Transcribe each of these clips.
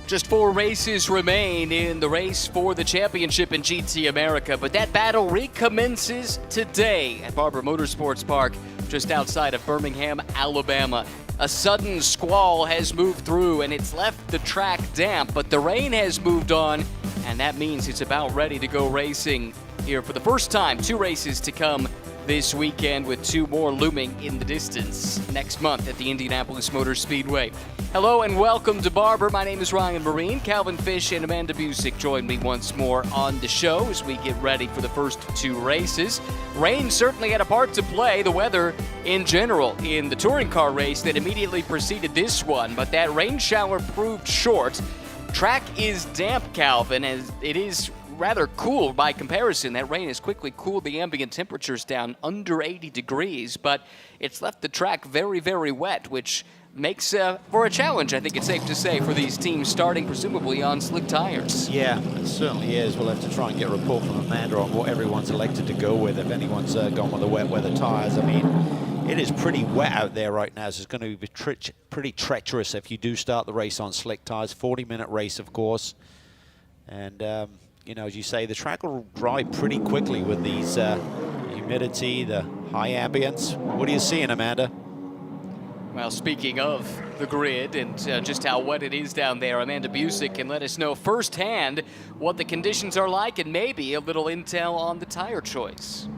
Just 4 races remain in the race for the championship in GT America, but that battle recommences today at Barber Motorsports Park, just outside of Birmingham, Alabama. A sudden squall has moved through and it's left the track damp, but the rain has moved on, and that means it's about ready to go racing here for the first time. 2 races to come this weekend, with 2 more looming in the distance next month at the Indianapolis Motor Speedway. Hello and welcome to Barber. My name is Ryan Marine. Calvin Fish and Amanda Busick join me once more on the show as we get ready for the first 2 races. Rain certainly had a part to play, the weather in general, in the touring car race that immediately preceded this one, but that rain shower proved short. Track is damp, Calvin, as it is rather cool by comparison. That rain has quickly cooled the ambient temperatures down under 80 degrees, but it's left the track very, very wet, which makes for a challenge, I think it's safe to say, for these teams starting presumably on slick tires. Yeah, it certainly is. We'll have to try and get a report from Amanda on what everyone's elected to go with, if anyone's gone with the wet weather tires. I mean, it is pretty wet out there right now, so it's going to be pretty treacherous if you do start the race on slick tires. 40-minute race, of course. And you know, as you say, the track will dry pretty quickly with these humidity, the high ambience. What are you seeing, Amanda? Well, speaking of the grid and just how wet it is down there, Amanda Busick can let us know firsthand what the conditions are like and maybe a little intel on the tire choice.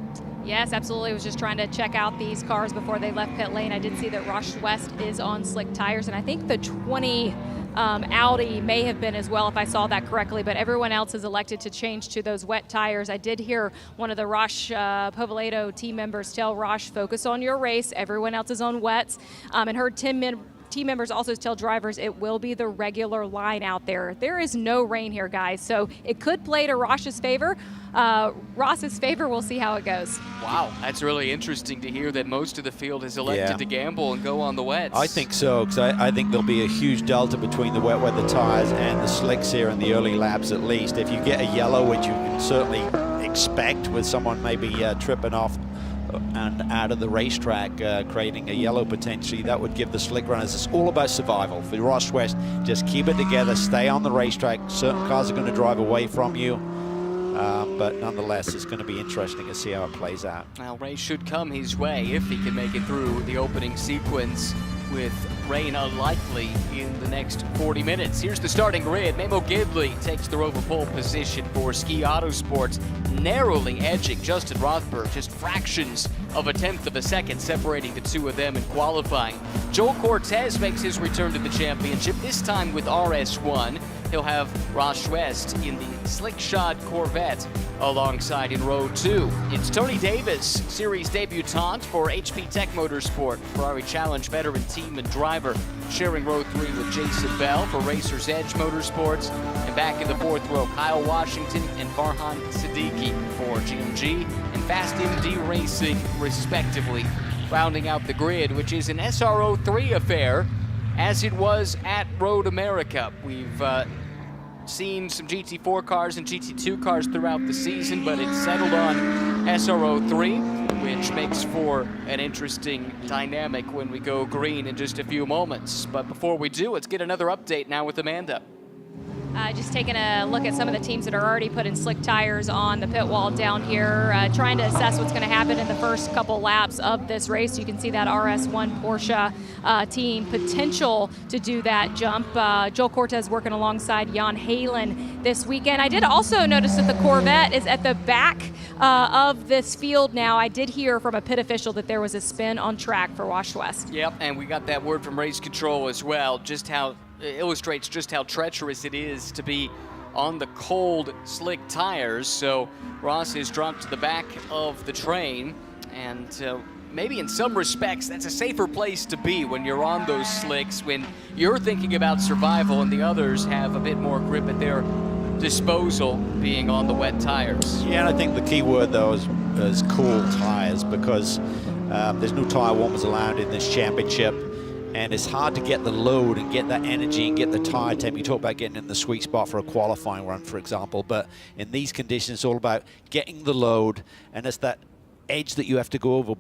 Yes, absolutely. I was just trying to check out these cars before they left pit lane. I did see that Roche West is on slick tires, and I think the 20 Audi may have been as well, if I saw that correctly, but everyone else has elected to change to those wet tires. I did hear one of the Roche Povolato team members tell Roche, focus on your race, everyone else is on wets, and heard team members also tell drivers it will be the regular line out there. There is no rain here, guys, so it could play to Ross's favor. We'll see how it goes. Wow, that's really interesting to hear that most of the field has elected to gamble and go on the wets. I think so, because I think there'll be a huge delta between the wet weather tires and the slicks here in the early laps at least. If you get a yellow, which you can certainly expect with someone maybe tripping off and out of the racetrack, creating a yellow potentially, that would give the slick runners. It's all about survival. For Roche West, just keep it together, stay on the racetrack. Certain cars are going to drive away from you. But nonetheless, it's going to be interesting to see how it plays out. Well, race should come his way if he can make it through the opening sequence, with rain unlikely in the next 40 minutes. Here's the starting grid. Memo Gidley takes the rover pole position for Ski Autosports, narrowly edging Justin Rothberg, just fractions of a tenth of a second separating the 2 of them in qualifying. Joel Cortez makes his return to the championship, this time with RS1. He'll have Roche West in the slick shod Corvette alongside in row 2. It's Tony Davis, series debutant for HP Tech Motorsport, Ferrari Challenge veteran team and driver, sharing row 3 with Jason Bell for Racers Edge Motorsports. And back in the 4th row, Kyle Washington and Farhan Siddiqui for GMG and Fast MD Racing, respectively, rounding out the grid, which is an SRO 3 affair, as it was at Road America. We've seen some GT4 cars and GT2 cars throughout the season, but it's settled on SRO 3, which makes for an interesting dynamic when we go green in just a few moments. But before we do, let's get another update now with Amanda. Just taking a look at some of the teams that are already putting slick tires on the pit wall down here, trying to assess what's going to happen in the first couple laps of this race. You can see that RS1 Porsche team potential to do that jump. Joel Cortez working alongside Jan Halen this weekend. I did also notice that the Corvette is at the back of this field now. I did hear from a pit official that there was a spin on track for Roche West. Yep, and we got that word from race control as well, just how illustrates just how treacherous it is to be on the cold, slick tires. So Ross is dropped to the back of the train, and maybe in some respects that's a safer place to be when you're on those slicks, when you're thinking about survival and the others have a bit more grip at their disposal being on the wet tires. Yeah, and I think the key word though is cool tires, because there's no tire warmers allowed in this championship. And it's hard to get the load and get that energy and get the tire temp. You talk about getting in the sweet spot for a qualifying run, for example, but in these conditions, it's all about getting the load, and it's that edge that you have to go over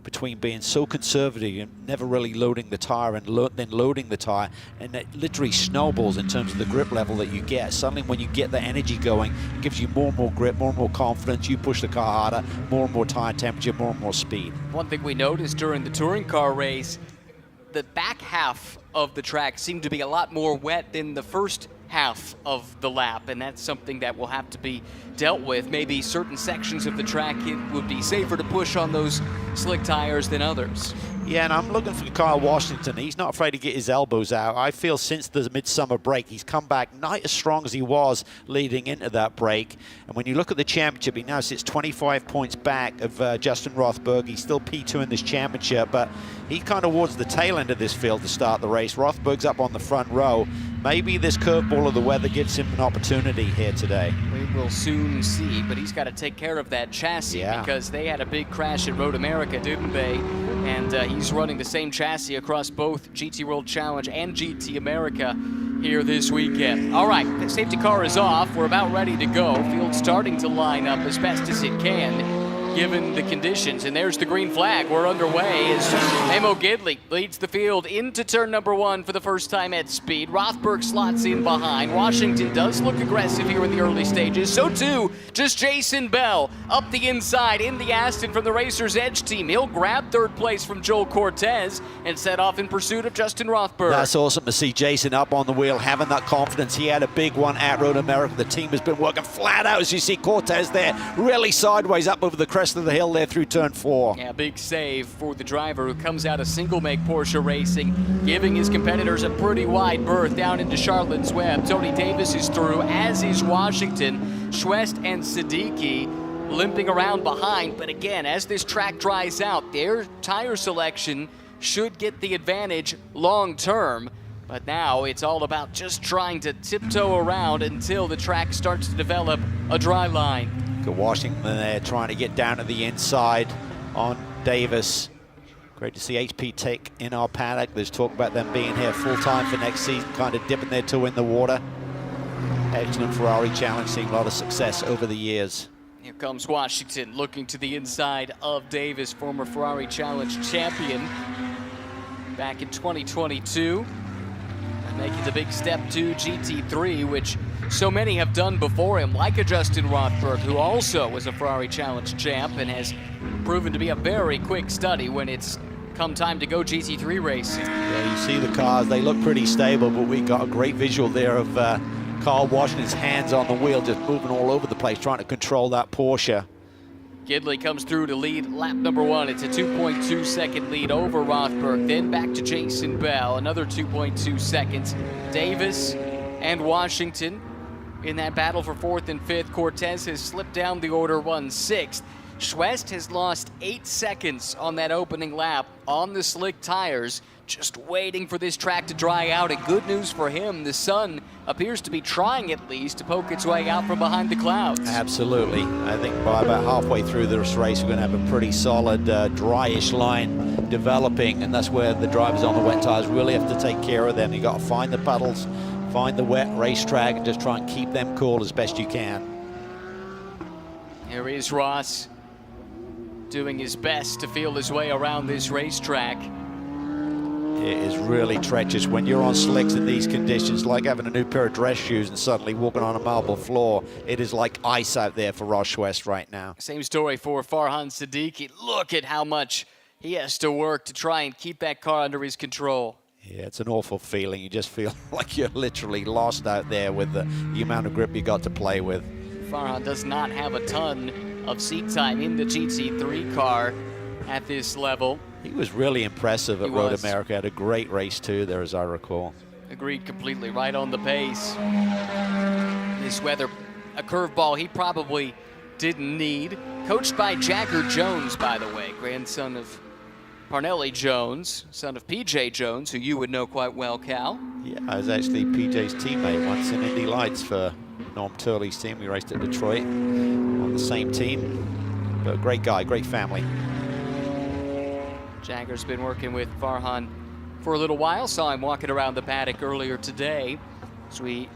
between being so conservative and never really loading the tire and then loading the tire, and it literally snowballs in terms of the grip level that you get. Suddenly when you get the energy going, it gives you more and more grip, more and more confidence. You push the car harder, more and more tire temperature, more and more speed. One thing we noticed during the touring car race, the back half of the track seemed to be a lot more wet than the first half of the lap, and that's something that will have to be dealt with. Maybe certain sections of the track, it would be safer to push on those slick tires than others. Yeah, and I'm looking for Kyle Washington. He's not afraid to get his elbows out. I feel since the midsummer break, he's come back not as strong as he was leading into that break. And when you look at the championship, he now sits 25 points back of Justin Rothberg. He's still P2 in this championship, but he kind of towards the tail end of this field to start the race. Rothberg's up on the front row. Maybe this curveball of the weather gives him an opportunity here today. We will soon see, but he's got to take care of that chassis because they had a big crash at Road America, didn't they? And he's running the same chassis across both GT World Challenge and GT America here this weekend. All right, the safety car is off. We're about ready to go. Field's starting to line up as best as it can, given the conditions. And there's the green flag. We're underway as Memo Gidley leads the field into turn number 1 for the first time at speed. Rothberg slots in behind. Washington does look aggressive here in the early stages. So too, just Jason Bell up the inside in the Aston from the Racer's Edge team. He'll grab third place from Joel Cortez and set off in pursuit of Justin Rothberg. That's awesome to see Jason up on the wheel, having that confidence. He had a big one at Road America. The team has been working flat out, as you see Cortez there, really sideways up over the crest of the hill there through turn 4. Yeah, big save for the driver who comes out of single-make Porsche racing, giving his competitors a pretty wide berth down into Charlotte's Web. Tony Davis is through, as is Washington. Schwest and Siddiqui limping around behind, but again, as this track dries out, their tire selection should get the advantage long-term. But now it's all about just trying to tiptoe around until the track starts to develop a dry line. Washington there trying to get down to the inside on Davis. Great to see HP take in our paddock. There's talk about them being here full-time for next season, kind of dipping their toe in the water. Excellent Ferrari challenge, seeing a lot of success over the years. Here comes Washington looking to the inside of Davis, former Ferrari Challenge champion back in 2022. Making the big step to GT3, which so many have done before him, like a Justin Rothberg, who also was a Ferrari Challenge champ and has proven to be a very quick study when it's come time to go GT3 racing. Yeah, you see the cars, they look pretty stable, but we got a great visual there of Kyle Washington's hands on the wheel, just moving all over the place, trying to control that Porsche. Gidley comes through to lead lap number 1. It's a 2.2 second lead over Rothberg. Then back to Jason Bell, another 2.2 seconds. Davis and Washington in that battle for 4th and 5th. Cortez has slipped down the order, 1/6. Schwest has lost 8 seconds on that opening lap on the slick tires, just waiting for this track to dry out. And good news for him, the sun appears to be trying at least to poke its way out from behind the clouds. Absolutely. I think by about halfway through this race, we're going to have a pretty solid dryish line developing, and that's where the drivers on the wet tires really have to take care of them. You got to find the puddles, find the wet racetrack, and just try and keep them cool as best you can. Here is Ross doing his best to feel his way around this racetrack. It is really treacherous when you're on slicks in these conditions, like having a new pair of dress shoes and suddenly walking on a marble floor. It is like ice out there for Ross Schwest right now. Same story for Farhan Siddiqui. Look at how much he has to work to try and keep that car under his control. Yeah, it's an awful feeling. You just feel like you're literally lost out there with the amount of grip you got to play with. Farhan does not have a ton of seat time in the GT3 car at this level. He was really impressive at Road America. Had a great race too there, as I recall. Agreed completely, right on the pace. This weather, a curveball he probably didn't need. Coached by Jagger Jones, by the way, grandson of Parnelli Jones, son of PJ Jones, who you would know quite well, Cal. Yeah, I was actually PJ's teammate once in Indy Lights for Norm Turley's team. We raced at Detroit on the same team. But a great guy, great family. Jagger's been working with Farhan for a little while. Saw him walking around the paddock earlier today. As we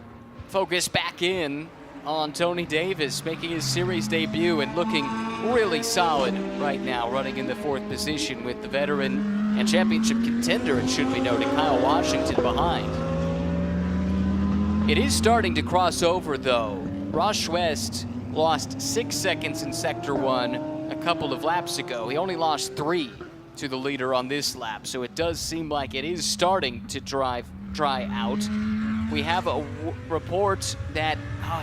focus back in on Tony Davis, making his series debut and looking really solid right now, running in the 4th position with the veteran and championship contender, it should be noted, Kyle Washington behind. It is starting to cross over though. Ross West lost 6 seconds in Sector 1 a couple of laps ago. He only lost 3 to the leader on this lap, so it does seem like it is starting to dry out. We have a report that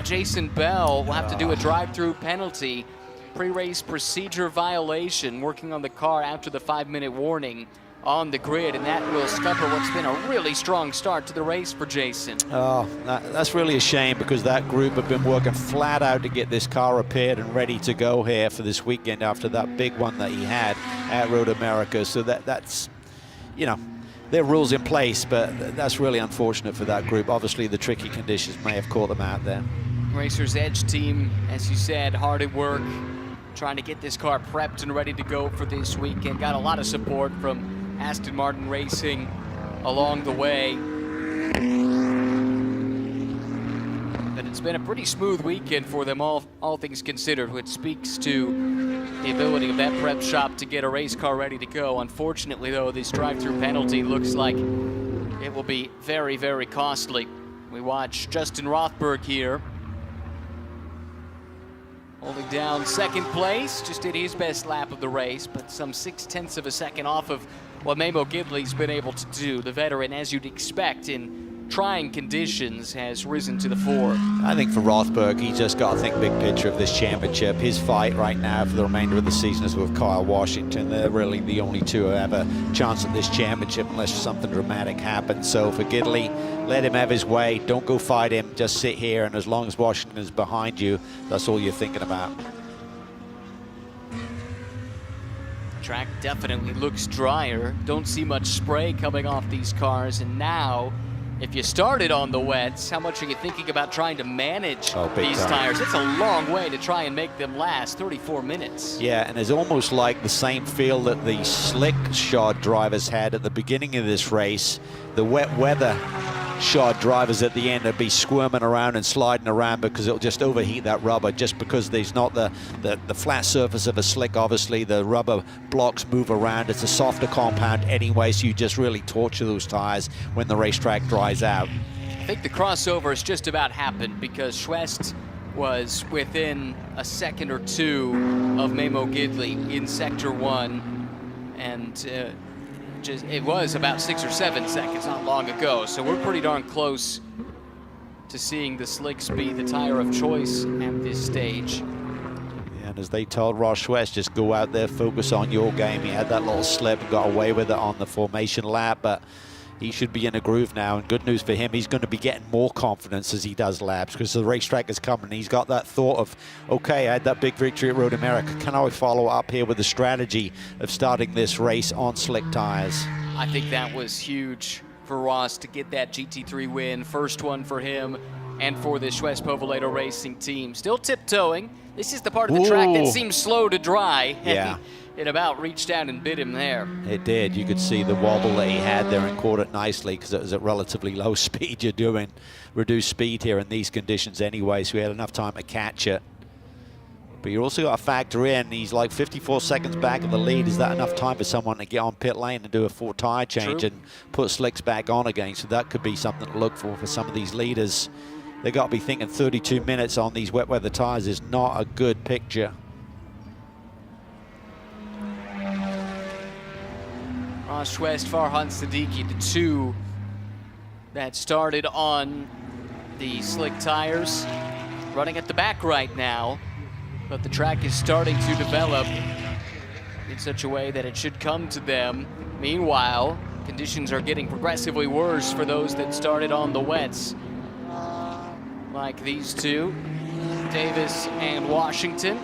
Jason Bell will have to do a drive-through penalty, pre-race procedure violation, working on the car after the 5-minute warning on the grid, and that will scupper what's been a really strong start to the race for Jason. Oh, that's really a shame, because that group have been working flat out to get this car repaired and ready to go here for this weekend after that big one that he had at Road America. So that's, you know, there are rules in place, but that's really unfortunate for that group. Obviously, the tricky conditions may have caught them out there. Racers Edge team, as you said, hard at work, trying to get this car prepped and ready to go for this weekend. Got a lot of support from Aston Martin Racing along the way. But it's been a pretty smooth weekend for them, all things considered, which speaks to the ability of that prep shop to get a race car ready to go. Unfortunately, though, this drive-through penalty looks like it will be very, very costly. We watch Justin Rothberg here, holding down 2nd place, just did his best lap of the race, but some 0.6 of a second off of what Memo Gidley's been able to do. The veteran, as you'd expect in trying conditions, has risen to the fore. I think for Rothberg, he just got to think big picture of this championship. His fight right now for the remainder of the season is with Kyle Washington. They're really the only two who have a chance at this championship unless something dramatic happens. So for Gidley, let him have his way. Don't go fight him. Just sit here, and as long as Washington is behind you, that's all you're thinking about. Track definitely looks drier. Don't see much spray coming off these cars, and now if you started on the wets, how much are you thinking about trying to manage these tires? It's a long way to try and make them last, 34 minutes. Yeah, and it's almost like the same feel that the slick shod drivers had at the beginning of this race. The wet weather shod drivers at the end would be squirming around and sliding around because it'll just overheat that rubber, just because there's not the flat surface of a slick. Obviously the rubber blocks move around. It's a softer compound anyway, so you just really torture those tires when the racetrack dries out. I think the crossover has just about happened because Schwest was within a second or two of Memo Gidley in Sector 1, and it was about 6 or 7 seconds not long ago, so we're pretty darn close to seeing the slicks be the tire of choice at this stage. And as they told Ross West, just go out there, focus on your game. He had that little slip and got away with it on the formation lap, but he should be in a groove now, and good news for him, he's going to be getting more confidence as he does laps, because the racetrack is coming. He's got that thought of, okay, I had that big victory at Road America. Can I follow up here with the strategy of starting this race on slick tires? I think that was huge for Ross to get that GT3 win, first one for him and for the Schwest Povolato Racing team. Still tiptoeing. This is the part of the track that seems slow to dry. Yeah. It about reached out and bit him there. It did. You could see the wobble that he had there and caught it nicely because it was at relatively low speed. You're doing reduced speed here in these conditions anyway, so he had enough time to catch it. But you also got to factor in, he's like 54 seconds back of the lead. Is that enough time for someone to get on pit lane and do a full tire change and put slicks back on again? So that could be something to look for some of these leaders. They got to be thinking 32 minutes on these wet weather tires is not a good picture. Ross West, Farhan Siddiqui, the two that started on the slick tires, running at the back right now, but the track is starting to develop in such a way that it should come to them. Meanwhile, conditions are getting progressively worse for those that started on the wets, like these two, Davis and Washington.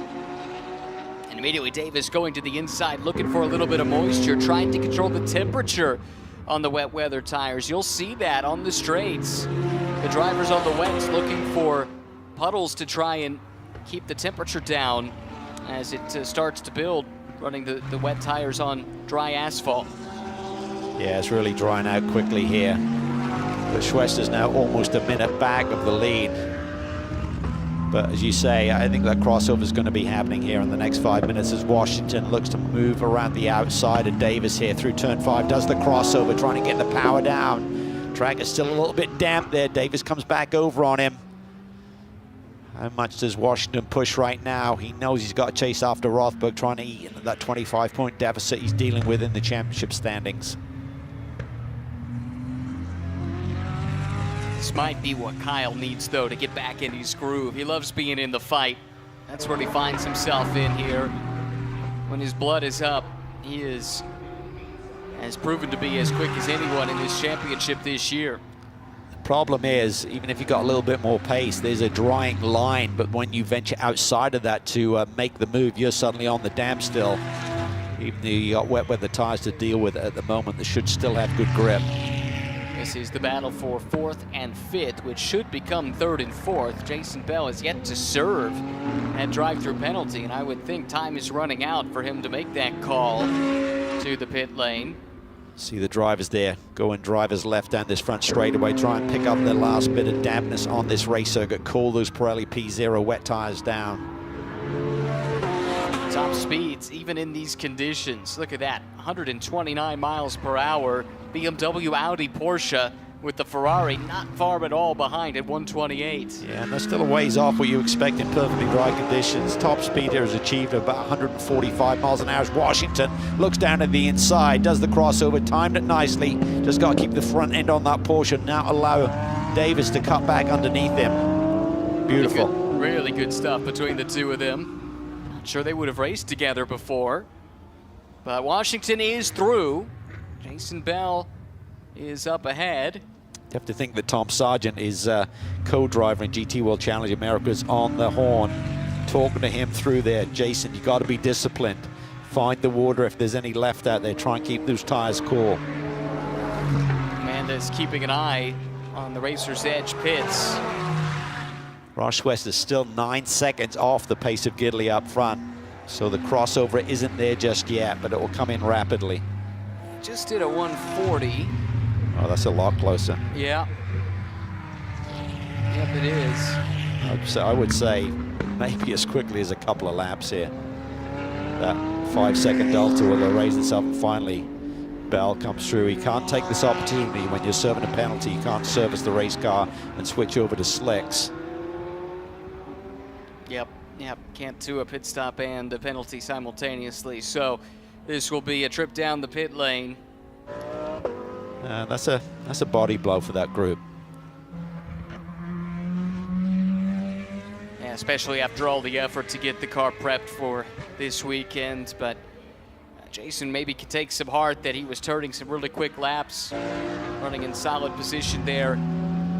And immediately Davis going to the inside, looking for a little bit of moisture, trying to control the temperature on the wet weather tires. You'll see that on the straights. The drivers on the wets looking for puddles to try and keep the temperature down as it starts to build, running the wet tires on dry asphalt. Yeah, it's really drying out quickly here. But Schwest is now almost a minute back of the lead. But as you say, I think that crossover is going to be happening here in the next 5 minutes as Washington looks to move around the outside of Davis here through turn 5. Does the crossover, trying to get the power down. Track is still a little bit damp there. Davis comes back over on him. How much does Washington push right now? He knows he's got to chase after Rothberg, trying to eat into that 25-point deficit he's dealing with in the championship standings. This might be what Kyle needs, though, to get back in his groove. He loves being in the fight. That's what he finds himself in here. When his blood is up, he has proven to be as quick as anyone in this championship this year. The problem is, even if you got a little bit more pace, there's a drying line, but when you venture outside of that to make the move, you're suddenly on the damp still. Even though you got wet weather tires to deal with at the moment, they should still have good grip. This is the battle for 4th and 5th, which should become 3rd and 4th. Jason Bell has yet to serve that drive-through penalty, and I would think time is running out for him to make that call to the pit lane. See the drivers there going drivers left down this front straightaway, try and pick up the last bit of dampness on this race circuit, cool those Pirelli P0 wet tires down. Top speeds, even in these conditions. Look at that, 129 miles per hour. BMW, Audi, Porsche with the Ferrari not far at all behind at 128. Yeah, and they're still a ways off what you expect in perfectly dry conditions. Top speed here is achieved at about 145 miles an hour. Washington looks down at the inside, does the crossover, timed it nicely. Just got to keep the front end on that Porsche, now allow Davis to cut back underneath him. Beautiful. Really good stuff between the two of them. Not sure they would have raced together before, but Washington is through. Jason Bell is up ahead. You have to think that Tom Sargent is co-driver in GT World Challenge America's on the horn, talking to him through there. Jason, you got to be disciplined. Find the water if there's any left out there. Try and keep those tires cool. Amanda's keeping an eye on the Racer's Edge pits. Ross West is still 9 seconds off the pace of Gidley up front, so the crossover isn't there just yet, but it will come in rapidly. Just did a 140. Oh, that's a lot closer. Yeah. Yep, it is. I would say maybe as quickly as a couple of laps here. That 5-second delta will erase itself, and finally Bell comes through. He can't take this opportunity when you're serving a penalty. You can't service the race car and switch over to slicks. Yep, can't do a pit stop and a penalty simultaneously. So this will be a trip down the pit lane. That's a body blow for that group. Yeah, especially after all the effort to get the car prepped for this weekend. But Jason maybe could take some heart that he was turning some really quick laps, running in solid position there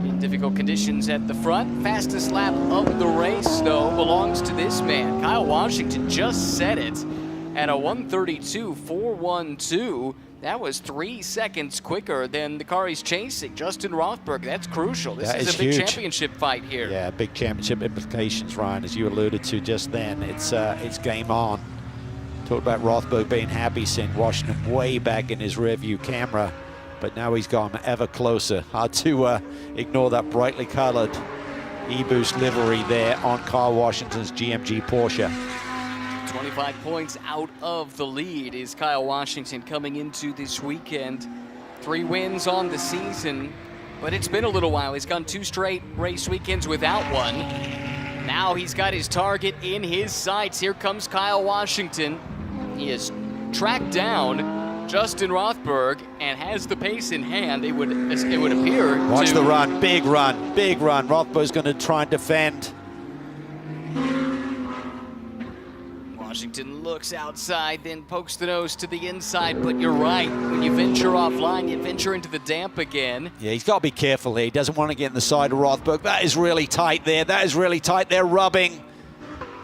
in difficult conditions at the front. Fastest lap of the race, though, belongs to this man. Kyle Washington just set it at a 132.412. That was 3 seconds quicker than the car he's chasing, Justin Rothberg. That's crucial. This is a big championship fight here. Yeah, big championship implications, Ryan, as you alluded to just then. It's game on. Talked about Rothberg being happy, seeing Washington way back in his rearview camera, but now he's gone ever closer. Hard to ignore that brightly colored E-Boost livery there on Kyle Washington's GMG Porsche. 25 points out of the lead is Kyle Washington coming into this weekend. 3 wins on the season, but it's been a little while. He's gone 2 straight race weekends without one. Now he's got his target in his sights. Here comes Kyle Washington. He has tracked down Justin Rothberg and has the pace in hand. It would appear. Watch the run, big run, big run. Rothberg's going to try and defend. Washington looks outside, then pokes the nose to the inside, but you're right. When you venture offline, you venture into the damp again. Yeah, he's got to be careful here. He doesn't want to get in the side of Rothberg. That is really tight there. That is really tight. They're rubbing.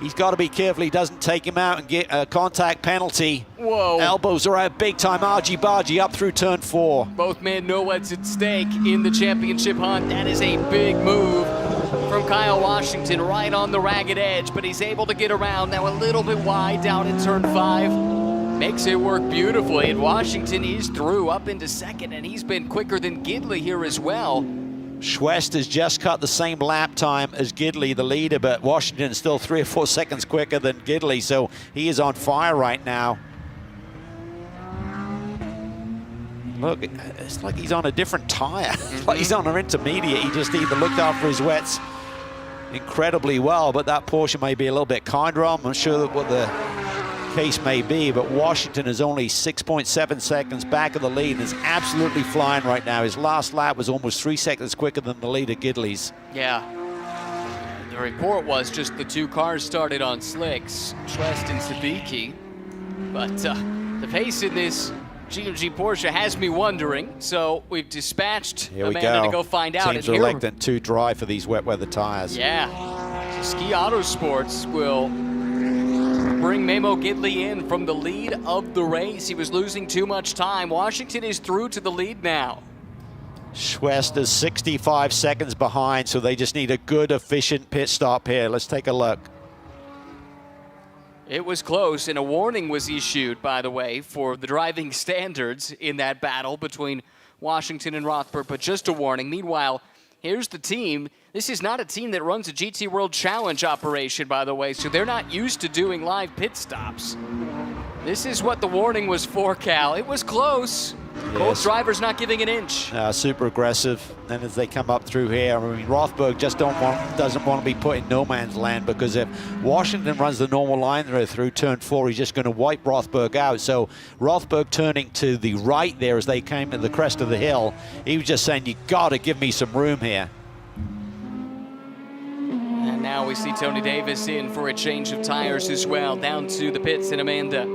He's got to be careful he doesn't take him out and get a contact penalty. Whoa. Elbows are out big time. Argy-bargy up through turn 4. Both men know what's at stake in the championship hunt. That is a big move from Kyle Washington right on the ragged edge, but he's able to get around now a little bit wide down in turn 5. Makes it work beautifully, and Washington is through up into second, and he's been quicker than Gidley here as well. Schwest has just cut the same lap time as Gidley, the leader, but Washington is still 3 or 4 seconds quicker than Gidley, so he is on fire right now. Look, it's like he's on a different tire. Like he's on an intermediate. He just either looked after his wets incredibly well, but that Porsche may be a little bit kinder. I'm not sure what the case may be, but Washington is only 6.7 seconds back of the lead and is absolutely flying right now. His last lap was almost 3 seconds quicker than the leader, Gidley's. Yeah. The report was just the 2 cars started on slicks, Schwest and Sabiki. But the pace in this GMG Porsche has me wondering, so we've dispatched Amanda to go find out. Teams are electing to dry for these wet weather tires. Yeah. So Ski Autosports will bring Memo Gidley in from the lead of the race. He was losing too much time. Washington is through to the lead now. Schwest is 65 seconds behind, so they just need a good, efficient pit stop here. Let's take a look. It was close, and a warning was issued, by the way, for the driving standards in that battle between Washington and Rothberg, but just a warning. Meanwhile, here's the team. This is not a team that runs a GT World Challenge operation, by the way, so they're not used to doing live pit stops. This is what the warning was for, Cal. It was close. Yes. Both drivers not giving an inch. Super aggressive. And as they come up through here, I mean, Rothberg just doesn't want to be put in no man's land, because if Washington runs the normal line through turn 4, he's just going to wipe Rothberg out. So Rothberg turning to the right there as they came to the crest of the hill, he was just saying, you got to give me some room here. And now we see Tony Davis in for a change of tires as well, down to the pits and Amanda.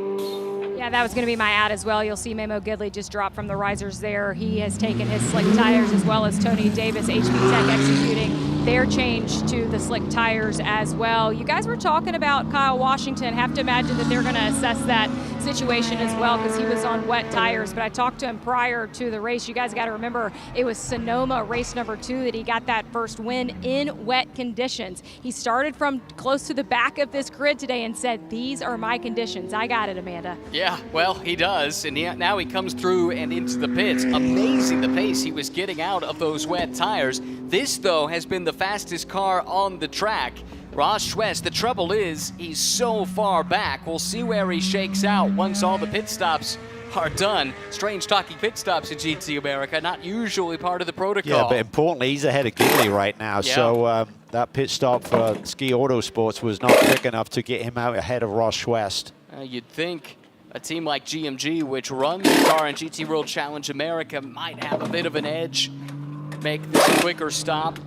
Yeah, that was going to be my ad as well. You'll see Memo Gidley just drop from the risers there. He has taken his slick tires, as well as Tony Davis, HB Tech, executing their change to the slick tires as well. You guys were talking about Kyle Washington. Have to imagine that they're going to assess that situation as well, because he was on wet tires. But I talked to him prior to the race. You guys got to remember, it was Sonoma race number 2 that he got that first win in wet conditions. He started from close to the back of this grid today and said, these are my conditions. I got it, Amanda. Yeah, well, he does, and now he comes through and into the pits. Amazing the pace he was getting out of those wet tires. This, though, has been the fastest car on the track. Ross Schwest, the trouble is, he's so far back. We'll see where he shakes out once all the pit stops are done. Strange talking pit stops in GT America, not usually part of the protocol. Yeah, but importantly, he's ahead of Gidley right now. Yeah. So that pit stop for Ski Autosports was not quick enough to get him out ahead of Ross Schwest. You'd think a team like GMG, which runs the car in GT World Challenge America, might have a bit of an edge, make this a quicker stop.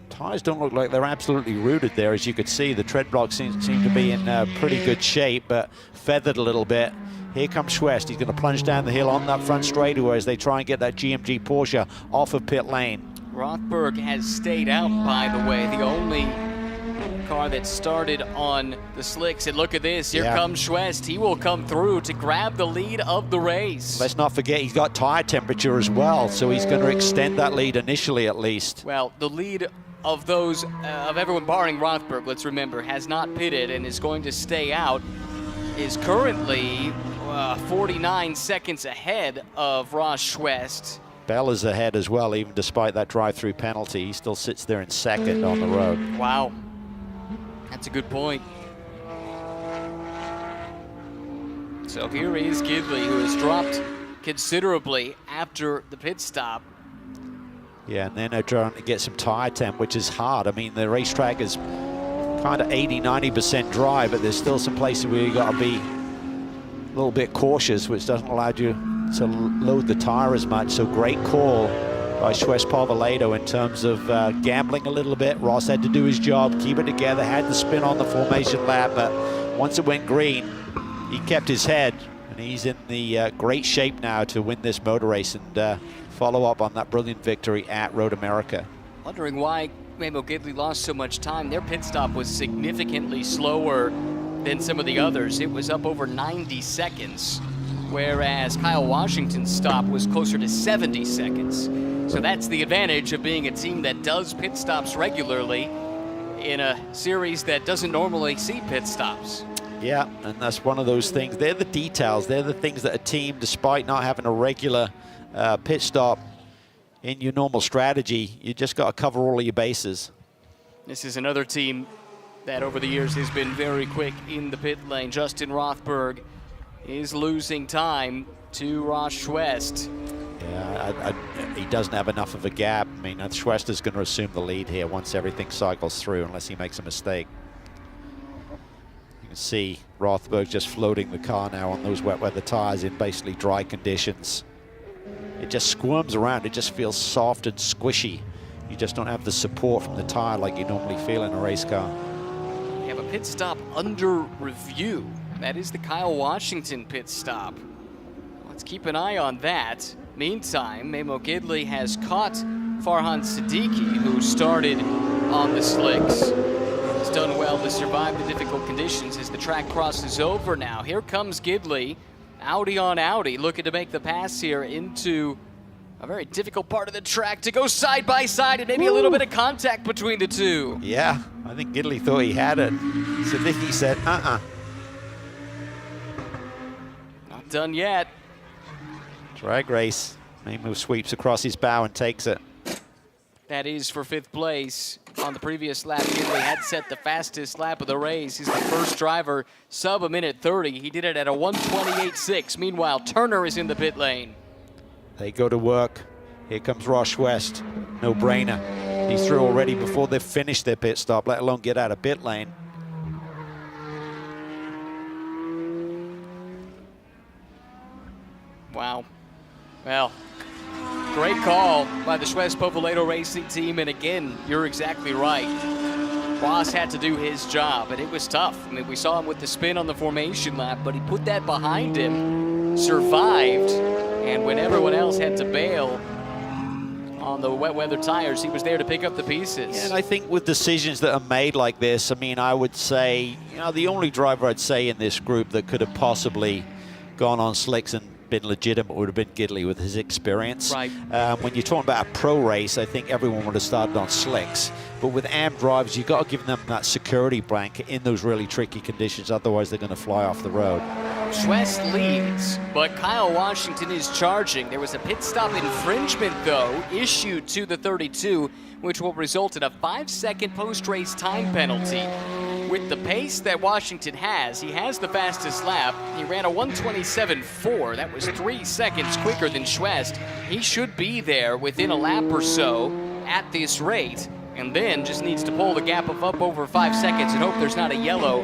Tires don't look like they're absolutely rooted there. As you could see, the tread blocks seem to be in pretty good shape, but feathered a little bit. Here comes Schwest. He's going to plunge down the hill on that front straightaway as they try and get that GMG Porsche off of pit lane. Rothberg has stayed out, by the way. The only car that started on the slicks. And look at this. Here comes Schwest. He will come through to grab the lead of the race. Let's not forget he's got tire temperature as well, so he's going to extend that lead initially at least. Well, the lead of those, of everyone barring Rothberg, let's remember, has not pitted and is going to stay out, is currently 49 seconds ahead of Ross Schwest. Bell is ahead as well, even despite that drive-through penalty. He still sits there in second on the road. Wow. That's a good point. So here is Gidley, who has dropped considerably after the pit stop. Yeah, and then they're trying to get some tire temp, which is hard. I mean, the racetrack is kind of 80–90% dry, but there's still some places where you got to be a little bit cautious, which doesn't allow you to load the tire as much. So great call by Schwest Parvaledo in terms of gambling a little bit. Ross had to do his job, keep it together, had the spin on the formation lap, but once it went green, he kept his head, and he's in the great shape now to win this motor race and follow up on that brilliant victory at Road America. Wondering why Memo Gidley lost so much time. Their pit stop was significantly slower than some of the others. It was up over 90 seconds, whereas Kyle Washington's stop was closer to 70 seconds. So that's the advantage of being a team that does pit stops regularly in a series that doesn't normally see pit stops. Yeah, and that's one of those things. They're the details. They're the things that a team, despite not having a regular pit stop in your normal strategy, you just got to cover all of your bases. This is another team that over the years has been very quick in the pit lane. Justin Rothberg is losing time to Ross Schwest. Yeah, he doesn't have enough of a gap. I mean, Schwest is going to assume the lead here once everything cycles through, unless he makes a mistake. You can see Rothberg just floating the car now on those wet weather tires in basically dry conditions. It just squirms around. It just feels soft and squishy. You just don't have the support from the tire like you normally feel in a race car. We have a pit stop under review. That is the Kyle Washington pit stop. Let's keep an eye on that. Meantime, Memo Gidley has caught Farhan Siddiqui, who started on the slicks. He's done well to survive the difficult conditions as the track crosses over now. Here comes Gidley, Audi on Audi, looking to make the pass here into a very difficult part of the track to go side by side and maybe a little bit of contact between the two. Yeah, I think Gidley thought he had it. Siddiqui said, Not done yet. Drag race. Memo sweeps across his bow and takes it. That is for 5th place. On the previous lap, Gidley had set the fastest lap of the race. He's the first driver sub a minute 30. He did it at a 1:28.6. Meanwhile, Turner is in the pit lane. They go to work. Here comes Ross West. No brainer. He's through already before they've finished their pit stop, let alone get out of pit lane. Wow. Well, great call by the Schwest Povoledo Racing team, and again, you're exactly right. Ross had to do his job, and it was tough. I mean, we saw him with the spin on the formation lap, but he put that behind him, survived, and when everyone else had to bail on the wet weather tires, he was there to pick up the pieces. Yeah, and I think with decisions that are made like this, I mean, I would say, the only driver I'd say in this group that could have possibly gone on slicks and been legitimate would have been Gidley with his experience. Right. When you're talking about a pro race, I think everyone would have started on slicks. But with AM drivers, you've got to give them that security blanket in those really tricky conditions. Otherwise, they're going to fly off the road. Schwest leads, but Kyle Washington is charging. There was a pit stop infringement, though, issued to the 32, which will result in a 5-second post-race time penalty. With the pace that Washington has, he has the fastest lap. He ran a 1:27.4. That was 3 seconds quicker than Schwest. He should be there within a lap or so at this rate, and then just needs to pull the gap of up over 5 seconds and hope there's not a yellow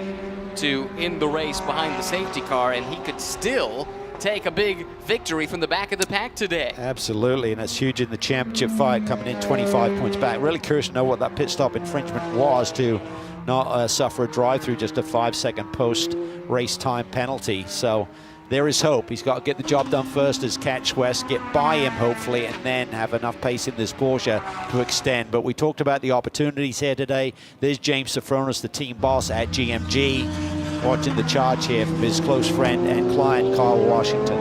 to end the race behind the safety car, and he could still take a big victory from the back of the pack today. Absolutely, and it's huge in the championship fight, coming in 25 points back. Really curious to know what that pit stop infringement was to not suffer a drive-through, just a 5-second post-race time penalty. So there is hope. He's got to get the job done first as catch West, get by him hopefully, and then have enough pace in this Porsche to extend. But we talked about the opportunities here today. There's James Safronis, the team boss at GMG, watching the charge here from his close friend and client, Kyle Washington.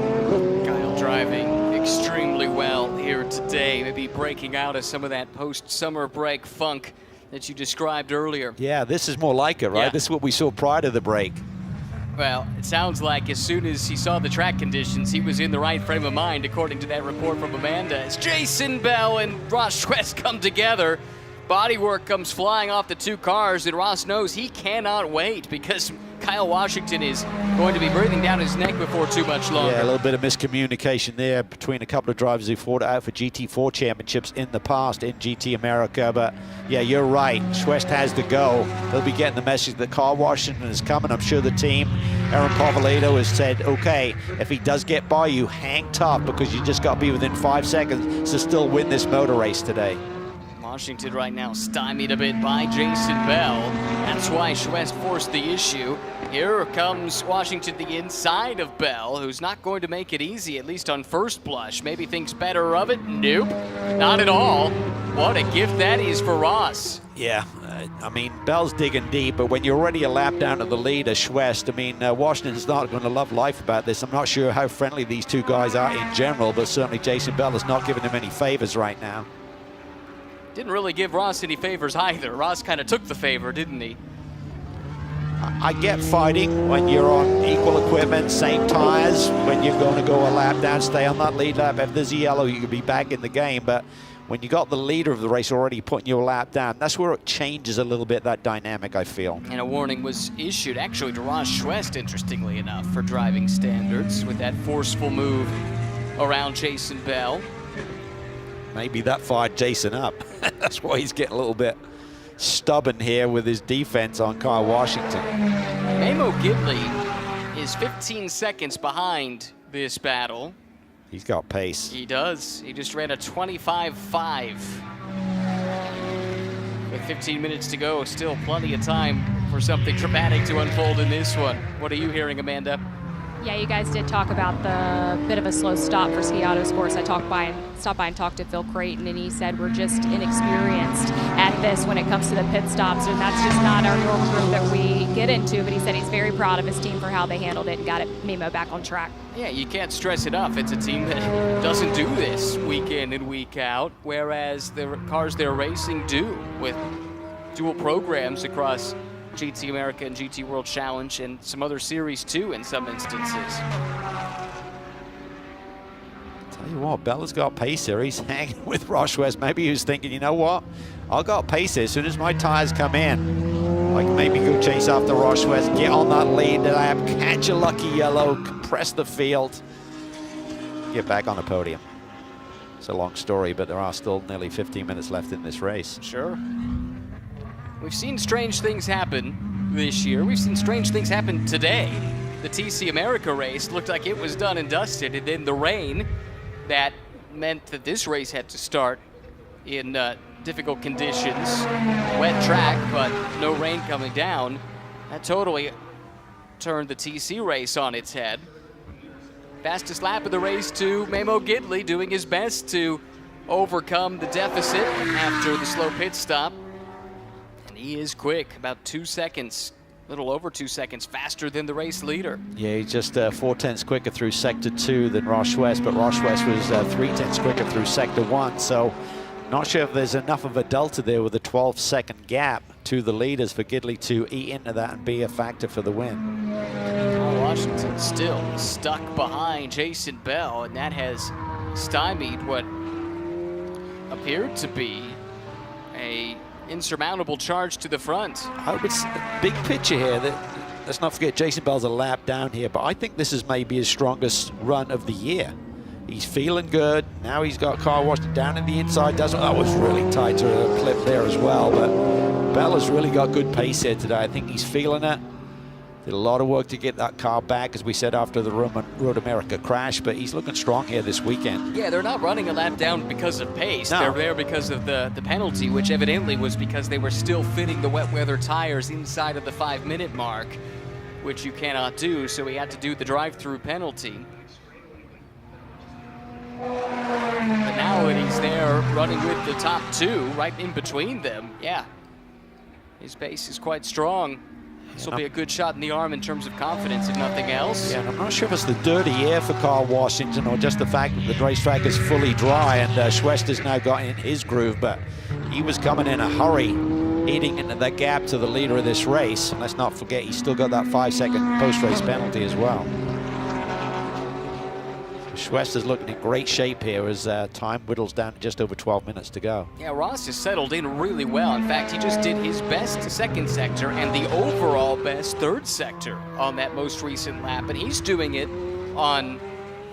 Kyle driving extremely well here today, maybe breaking out of some of that post-summer break funk that you described earlier. Yeah, this is more like it, right? Yeah. This is what we saw prior to the break. Well, it sounds like as soon as he saw the track conditions, he was in the right frame of mind, according to that report from Amanda. As Jason Bell and Ross Schwest come together, bodywork comes flying off the two cars, and Ross knows he cannot wait because Kyle Washington is going to be breathing down his neck before too much longer. Yeah, a little bit of miscommunication there between a couple of drivers who fought out for GT4 championships in the past in GT America. But yeah, you're right. Schwest has to go. They'll be getting the message that Kyle Washington is coming. I'm sure the team, Aaron Povoledo, has said, okay, if he does get by you, hang tough because you just got to be within 5 seconds to still win this motor race today. Washington right now stymied a bit by Jason Bell. That's why Schwest forced the issue. Here comes Washington the inside of Bell, who's not going to make it easy, at least on first blush. Maybe thinks better of it. Nope, not at all. What a gift that is for Ross. Yeah, I mean, Bell's digging deep, but when you're already a lap down to the leader, Schwest, I mean, Washington's not going to love life about this. I'm not sure how friendly these two guys are in general, but certainly Jason Bell is not giving him any favors right now. Didn't really give Ross any favors either. Ross kind of took the favor, didn't he? I get fighting when you're on equal equipment, same tires, when you're going to go a lap down, stay on that lead lap. If there's a yellow, you could be back in the game. But when you got the leader of the race already putting your lap down, that's where it changes a little bit, that dynamic, I feel. And a warning was issued, actually, to Ross Schwest, interestingly enough, for driving standards with that forceful move around Jason Bell. Maybe that fired Jason up. That's why he's getting a little bit stubborn here with his defense on Kyle Washington. Memo Gidley is 15 seconds behind this battle. He's got pace. He does. He just ran a 25.5. With 15 minutes to go, still plenty of time for something dramatic to unfold in this one. What are you hearing, Amanda? Yeah, you guys did talk about the bit of a slow stop for Ski Auto Sports. I stopped by and talked to Phil Creighton, and he said we're just inexperienced at this when it comes to the pit stops, and that's just not our normal group that we get into. But he said he's very proud of his team for how they handled it and got Memo back on track. Yeah, you can't stress enough. It's a team that doesn't do this week in and week out, whereas the cars they're racing do, with dual programs across GT America and GT World Challenge and some other series too in some instances. Tell you what, Bella's got pace here. He's hanging with Ross Schwest. Maybe he was thinking, you know what? I've got pace here. As soon as my tires come in, I can maybe go chase after Ross Schwest, get on that lead lap, catch a lucky yellow, compress the field, get back on the podium. It's a long story, but there are still nearly 15 minutes left in this race. Sure. We've seen strange things happen this year. We've seen strange things happen today. The TC America race looked like it was done and dusted, and then the rain that meant that this race had to start in difficult conditions. Wet track, but no rain coming down. That totally turned the TC race on its head. Fastest lap of the race to Memo Gidley, doing his best to overcome the deficit after the slow pit stop. He is quick, about 2 seconds, a little over 2 seconds faster than the race leader. Yeah, he's just 4/10 quicker through Sector 2 than Ross Schwest, but Ross Schwest was 3/10 quicker through Sector 1. So not sure if there's enough of a delta there with a 12-second gap to the leaders for Gidley to eat into that and be a factor for the win. Washington still stuck behind Jason Bell, and that has stymied what appeared to be a insurmountable charge to the front. I would big picture here. Let's not forget Jason Bell's a lap down here, but I think this is maybe his strongest run of the year. He's feeling good. Now he's got Kyle Washington down in the inside. That was really tight to a clip there as well, but Bell has really got good pace here today. I think he's feeling it. Did a lot of work to get that car back, as we said, after the Road America crash, but he's looking strong here this weekend. Yeah, they're not running a lap down because of pace. No. They're there because of the penalty, which evidently was because they were still fitting the wet weather tires inside of the 5-minute mark, which you cannot do, so he had to do the drive-through penalty. But now that he's there running with the top two, right in between them, yeah, his pace is quite strong. This will be a good shot in the arm in terms of confidence, if nothing else. Yeah, and I'm not sure if it's the dirty air for Kyle Washington or just the fact that the racetrack is fully dry and Schwest has now got in his groove, but he was coming in a hurry, eating into that gap to the leader of this race. And let's not forget, he's still got that 5-second post-race penalty as well. Schwest is looking in great shape here as time whittles down to just over 12 minutes to go. Yeah, Ross has settled in really well. In fact, he just did his best second sector and the overall best third sector on that most recent lap. And he's doing it on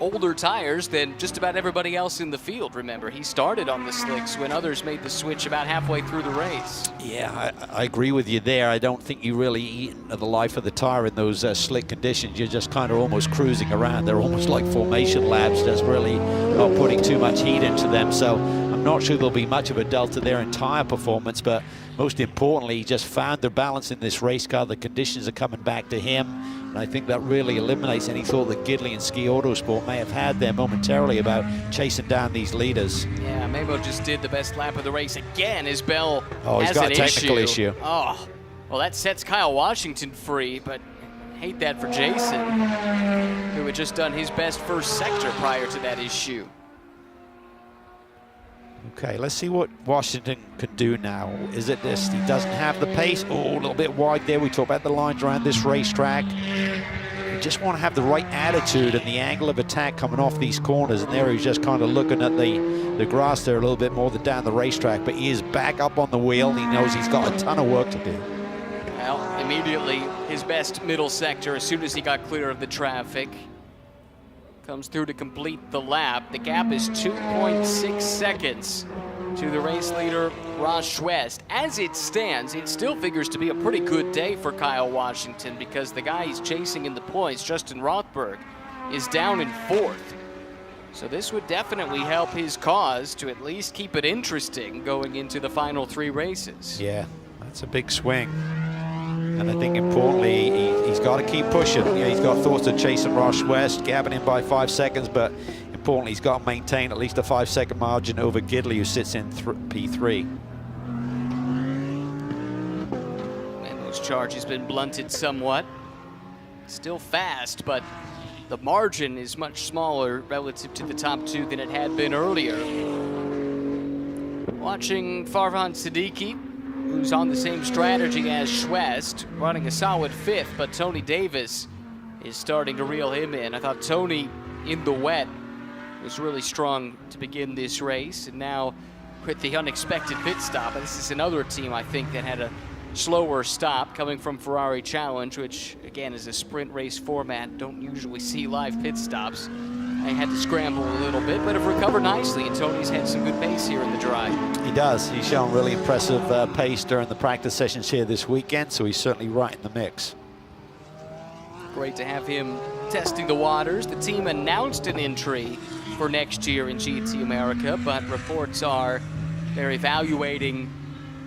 older tires than just about everybody else in the field. Remember, he started on the slicks when others made the switch about halfway through the race. Yeah, I agree with you there. I don't think you really eat into the life of the tire in those slick conditions. You're just kind of almost cruising around. They're almost like formation laps, just really not putting too much heat into them. So I'm not sure there'll be much of a delta there in tire performance, but most importantly, he just found the balance in this race car. The conditions are coming back to him, and I think that really eliminates any thought that Gidley and Ski Autosport may have had there momentarily about chasing down these leaders. Yeah, Memo just did the best lap of the race again as Bell he's has got an a technical issue. Oh, well, that sets Kyle Washington free, but hate that for Jason, who had just done his best first sector prior to that issue. Okay, let's see what Washington can do now. Is it this? He doesn't have the pace. Oh, a little bit wide there. We talked about the lines around this racetrack. You just want to have the right attitude and the angle of attack coming off these corners. And there he's just kind of looking at the grass there a little bit more than down the racetrack. But he is back up on the wheel. He knows he's got a ton of work to do. Well, immediately his best middle sector as soon as he got clear of the traffic. Comes through to complete the lap. The gap is 2.6 seconds to the race leader, Ross West. As it stands, it still figures to be a pretty good day for Kyle Washington because the guy he's chasing in the points, Justin Rothberg, is down in 4th. So this would definitely help his cause to at least keep it interesting going into the final 3 races. Yeah, that's a big swing. And I think importantly, he's got to keep pushing. Yeah, he's got thoughts of chasing Ross West, gapping him by 5 seconds, but importantly, he's got to maintain at least a 5-second margin over Gidley, who sits in P3. And those charge has been blunted somewhat. Still fast, but the margin is much smaller relative to the top 2 than it had been earlier. Watching Farhan Siddiqui, who's on the same strategy as Schwest, running a solid 5th, but Tony Davis is starting to reel him in. I thought Tony in the wet was really strong to begin this race, and now with the unexpected pit stop, and this is another team I think that had a slower stop coming from Ferrari Challenge, which again is a sprint race format. Don't usually see live pit stops. They had to scramble a little bit, but have recovered nicely, and Tony's had some good pace here in the drive. He does. He's shown really impressive pace during the practice sessions here this weekend, so he's certainly right in the mix. Great to have him testing the waters. The team announced an entry for next year in GT America, but reports are they're evaluating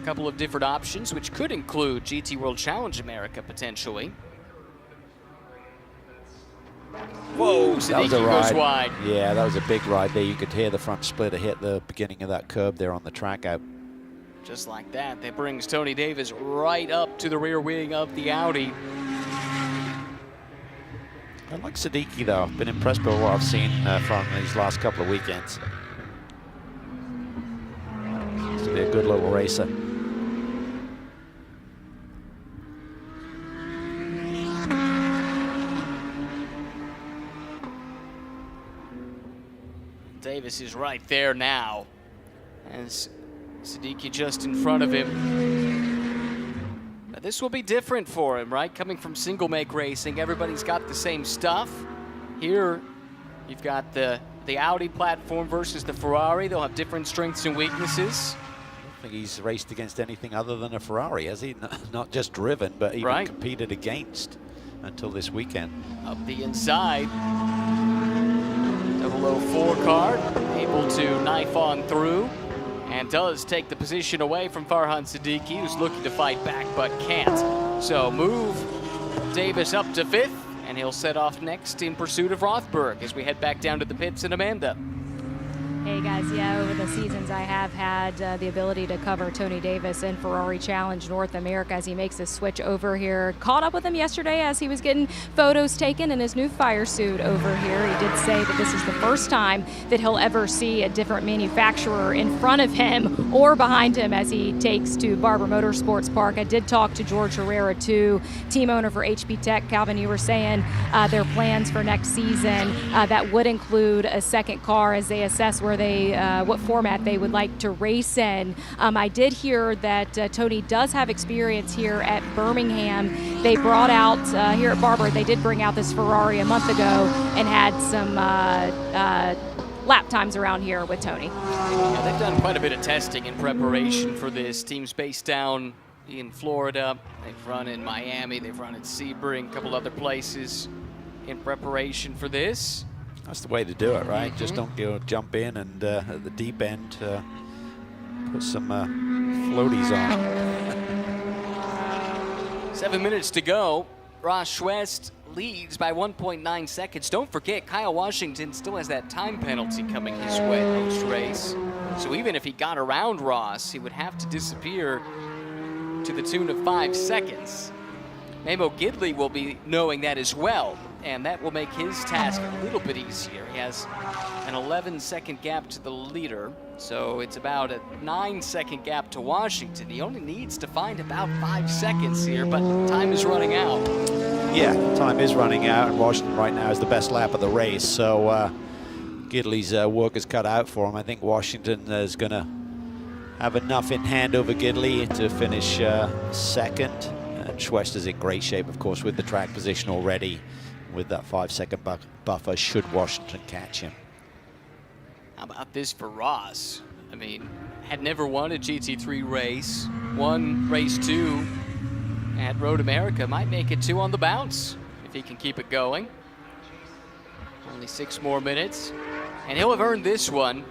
a couple of different options, which could include GT World Challenge America potentially. Whoa, Siddiqui goes wide. Yeah, that was a big ride there. You could hear the front splitter hit the beginning of that curb there on the track out. Just like that, that brings Tony Davis right up to the rear wing of the Audi. I like Siddiqui though. I've been impressed by what I've seen from these last couple of weekends. Seems to be a good little racer. Davis is right there now, as Siddiqui just in front of him. Now this will be different for him, right? Coming from single make racing, everybody's got the same stuff. Here, you've got the Audi platform versus the Ferrari. They'll have different strengths and weaknesses. I don't think he's raced against anything other than a Ferrari, has he? Not just driven, but even competed against until this weekend. Up the inside. 004 car, able to knife on through, and does take the position away from Farhan Siddiqui, who's looking to fight back but can't. So move Davis up to 5th, and he'll set off next in pursuit of Rothberg as we head back down to the pits and Amanda. Hey guys, yeah, over the seasons I have had the ability to cover Tony Davis in Ferrari Challenge North America as he makes a switch over here. Caught up with him yesterday as he was getting photos taken in his new fire suit over here. He did say that this is the first time that he'll ever see a different manufacturer in front of him or behind him as he takes to Barber Motorsports Park. I did talk to George Herrera too, team owner for HP Tech. Calvin, you were saying their plans for next season that would include a second car as they assess where they what format they would like to race in. I did hear that Tony does have experience here at Birmingham. They brought out here at Barber, they did bring out this Ferrari a month ago and had some lap times around here with Tony. Yeah, they've done quite a bit of testing in preparation for this. Team's based down in Florida. They've run in Miami, they've run at Sebring, a couple other places in preparation for this. That's the way to do it, right? Just don't jump in and at the deep end put some floaties on. 7 minutes to go. Ross West leads by 1.9 seconds. Don't forget, Kyle Washington still has that time penalty coming his way post-race. So even if he got around Ross, he would have to disappear to the tune of 5 seconds. Memo Gidley will be knowing that as well. and that will make his task a little bit easier. He has an 11-second gap to the leader, so it's about a 9-second gap to Washington. He only needs to find about 5 seconds here, but time is running out. Yeah, time is running out, and Washington right now is the best lap of the race, so Gidley's work is cut out for him. I think Washington is going to have enough in hand over Gidley to finish second. And Schwest is in great shape, of course, with the track position already. With that 5-second buffer, should Washington catch him. How about this for Ross? I mean, had never won a GT3 race, won race 2 at Road America, might make it 2 on the bounce if he can keep it going. Only 6 more minutes, and he'll have earned this one.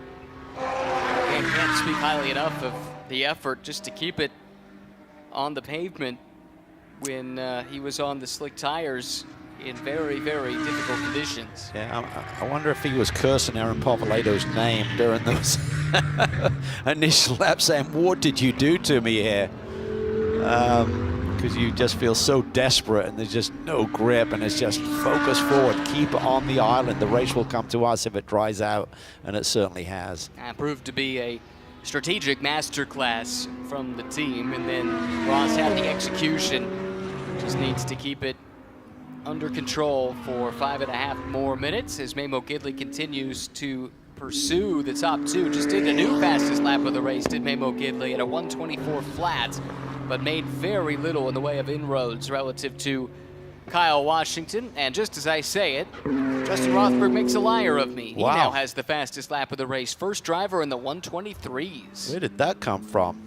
And can't speak highly enough of the effort just to keep it on the pavement when he was on the slick tires in very, very difficult conditions. Yeah, I wonder if he was cursing Aaron Povolato's name during those initial laps, saying, "What did you do to me here?" Because you just feel so desperate, and there's just no grip, and it's just focus forward, keep it on the island. The race will come to us if it dries out, and it certainly has. Proved to be a strategic masterclass from the team, and then Ross had the execution. Just needs to keep it under control for 5.5 more minutes as Memo Gidley continues to pursue the top 2. Just did a new fastest lap of the race, did Memo Gidley at a 1:24 flat, but made very little in the way of inroads relative to Kyle Washington. And just as I say it, Justin Rothberg makes a liar of me. Wow. He now has the fastest lap of the race. First driver in the 1:23s. Where did that come from?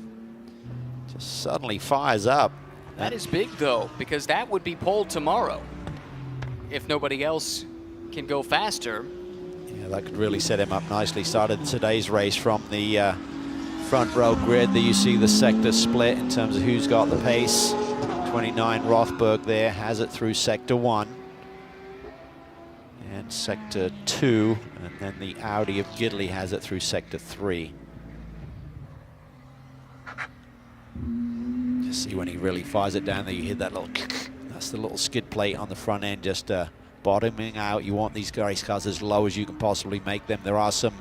Just suddenly fires up. That is big, though, because that would be pole tomorrow if nobody else can go faster. Yeah, that could really set him up nicely. Started today's race from the front row grid. There you see the sector split in terms of who's got the pace. 29 Rothberg there has it through sector 1 and sector 2, and then the Audi of Gidley has it through sector 3. Just see when he really fires it down there, you hear that little that's the little skid plate on the front end just bottoming out. You want these race cars as low as you can possibly make them. There are some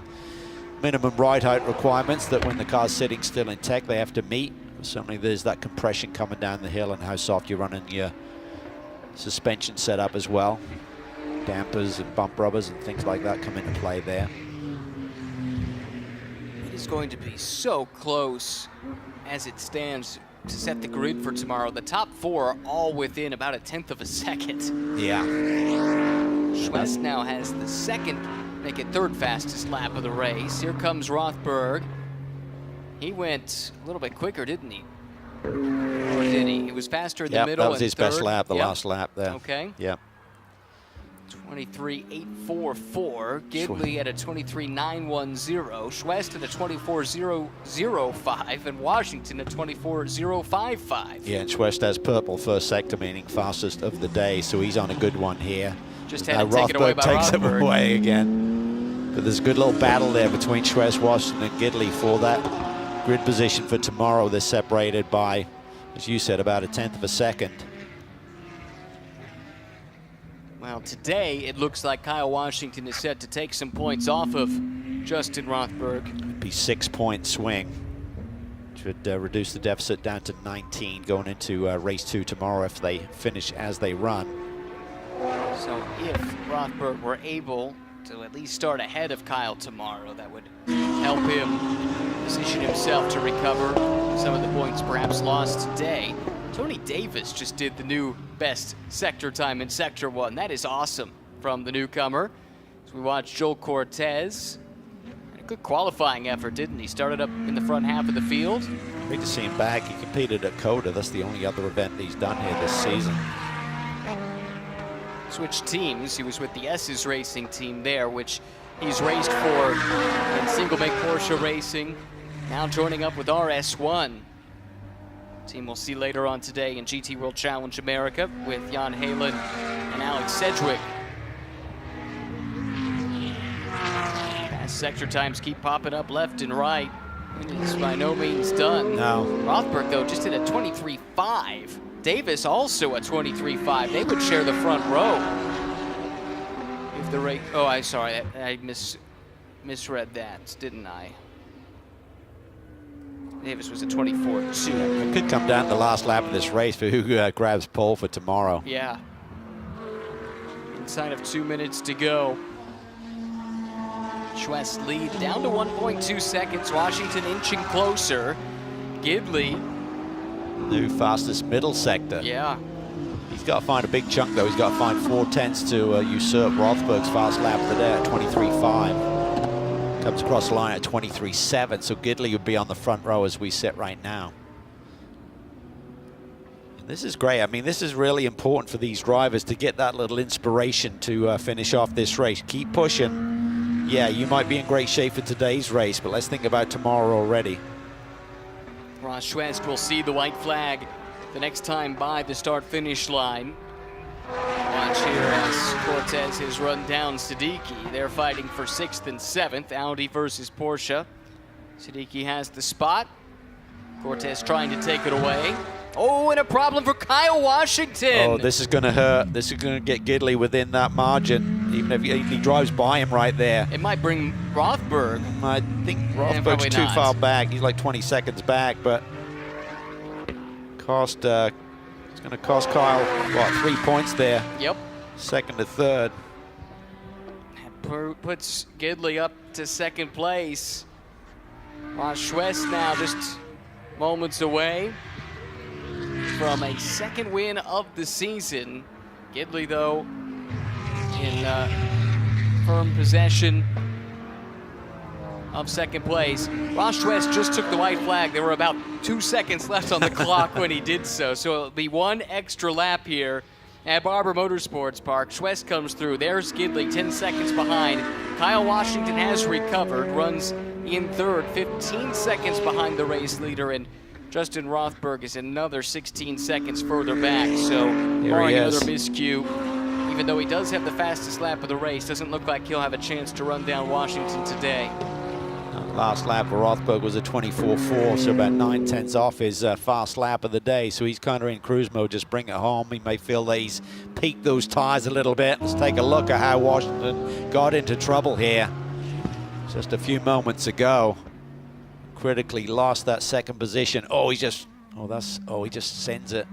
minimum ride height requirements that when the car's sitting still in tech they have to meet. Certainly there's that compression coming down the hill and how soft you're running your suspension setup as well. Dampers and bump rubbers and things like that come into play there. It is going to be so close as it stands to set the grid for tomorrow. The top 4 are all within about 1/10 of a second. Yeah. Schwest now has the second, make it 3rd fastest lap of the race. Here comes Rothberg. He went a little bit quicker, didn't he? Or did he? He was faster in the middle. That was his best lap, the Yep. last lap there. Okay. Yeah. 23.844. Gidley at a 23.910. Schwest at a 24.005. And Washington at 24.055. Yeah, and Schwest has purple first sector, meaning fastest of the day, so he's on a good one here. Just had it taken away by takes him Rothberg. away again. But there's a good little battle there between Schwest, Washington, and Gidley for that grid position for tomorrow. They're separated by, as you said, about 1/10 of a second. Well, today it looks like Kyle Washington is set to take some points off of Justin Rothberg. It'd be 6-point swing. Should reduce the deficit down to 19 going into race 2 tomorrow if they finish as they run. So if Rothberg were able to at least start ahead of Kyle tomorrow, that would help him position himself to recover some of the points perhaps lost today. Tony Davis just did the new best sector time in Sector 1. That is awesome from the newcomer. As we watch Joel Cortez, had a good qualifying effort, didn't he? Started up in the front half of the field. Great to see him back. He competed at Coda. That's the only other event he's done here this season. Switched teams. He was with the S's Racing team there, which he's raced for in single-make Porsche racing. Now joining up with RS1. Team we'll see later on today in GT World Challenge America with Jan Halen and Alex Sedgwick. Fast sector times keep popping up left and right. It is by no means done. No. Rothberg, though, just hit a 23.5. Davis also a 23.5. They would share the front row. the race. Oh, I misread that, didn't I? Davis was a 24.2. It could come down to the last lap of this race for who grabs pole for tomorrow. Yeah. Inside of 2 minutes to go. Schwest lead down to 1.2 seconds. Washington inching closer. Gidley. New fastest middle sector. Yeah. He's got to find a big chunk, though. He's got to find 4/10 to usurp Rothberg's fast lap of the day at 23.5. Comes across the line at 23.7, so Gidley would be on the front row as we sit right now. And this is great. I mean, this is really important for these drivers to get that little inspiration to finish off this race. Keep pushing. Yeah, you might be in great shape for today's race, but let's think about tomorrow already. Ross Schwest will see the white flag the next time by the start-finish line. Watch here as Cortez has run down Siddiqui. They're fighting for 6th and 7th, Audi versus Porsche. Siddiqui has the spot. Cortez trying to take it away. Oh, and a problem for Kyle Washington. Oh, this is going to hurt. This is going to get Gidley within that margin, even if he drives by him right there. It might bring Rothberg. I think Rothberg's too far back. He's like 20 seconds back, but it's going to cost Kyle, what, 3 points there? Yep. 2nd to 3rd. That puts Gidley up to 2nd place. Ross Schwest now just moments away from a 2nd win of the season. Gidley, though, in firm possession of 2nd place. Ross Schwest just took the white flag. There were about 2 seconds left on the clock when he did so. So it'll be 1 extra lap here at Barber Motorsports Park. Schwest comes through. There's Gidley, 10 seconds behind. Kyle Washington has recovered, runs in 3rd, 15 seconds behind the race leader, and Justin Rothberg is another 16 seconds further back. So barring another miscue, even though he does have the fastest lap of the race, doesn't look like he'll have a chance to run down Washington today. Last lap for Rothberg was a 24.4, so about 9/10 off his fast lap of the day. So he's kind of in cruise mode, just bring it home. He may feel that he's peaked those tires a little bit. Let's take a look at how Washington got into trouble here just a few moments ago. Critically lost that 2nd position. He just sends it.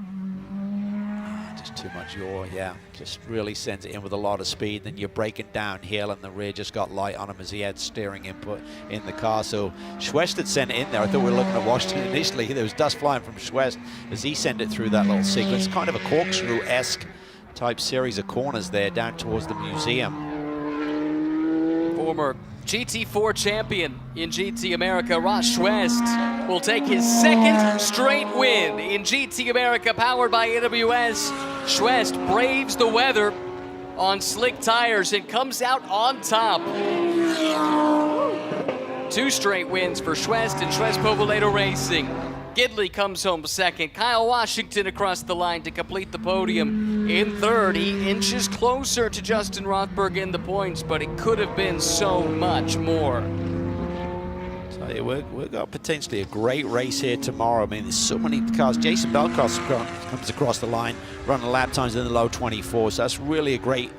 Just too much yaw, yeah. Just really sends it in with a lot of speed. Then you're breaking downhill, and the rear just got light on him as he had steering input in the car. So Schwest had sent it in there. I thought we were looking at Washington initially. There was dust flying from Schwest as he sent it through that little sequence. Kind of a corkscrew-esque type series of corners there down towards the museum. Former GT4 champion in GT America, Ross Schwest will take his 2nd straight win in GT America, powered by AWS. Schwest braves the weather on slick tires and comes out on top. 2 straight wins for Schwest and Schwest Povolato Racing. Gidley comes home 2nd. Kyle Washington across the line to complete the podium in 3rd. He inches closer to Justin Rothberg in the points, but it could have been so much more. Tell you, we've got potentially a great race here tomorrow. I mean, there's so many cars. Jason Belkos comes across the line, running lap times in the low 24s. So that's really a great